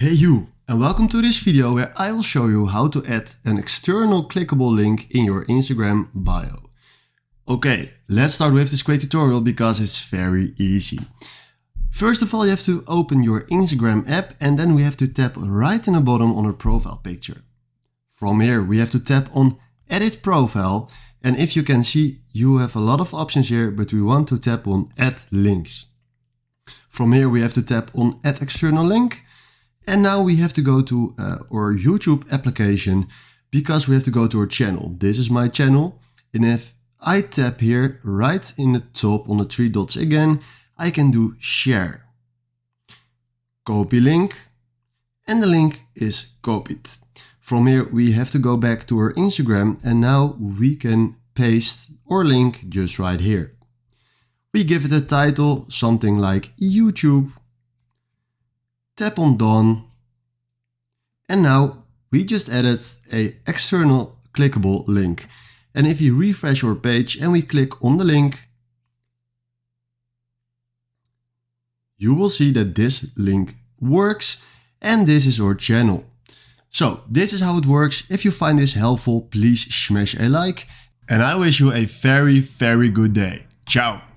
Hey you, and welcome to this video where I will show you how to add an external clickable link in your Instagram bio. Okay, let's start with this quick tutorial because it's very easy. First of all, you have to open your Instagram app and then we have to tap right in the bottom on our profile picture. From here we have to tap on Edit Profile, and if you can see, you have a lot of options here, but we want to tap on Add Links. From here we have to tap on Add External Link. And now we have to go to our YouTube application because we have to go to our channel. This is my channel. And if I tap here right in the top on the three dots again, I can do share. Copy link. And the link is copied. From here we have to go back to our Instagram and now we can paste our link just right here. We give it a title, something like YouTube. Tap on done, and now we just added an external clickable link. And if you refresh our page and we click on the link, you will see that this link works and this is our channel. So this is how it works. If you find this helpful, please smash a like and I wish you a very good day. Ciao.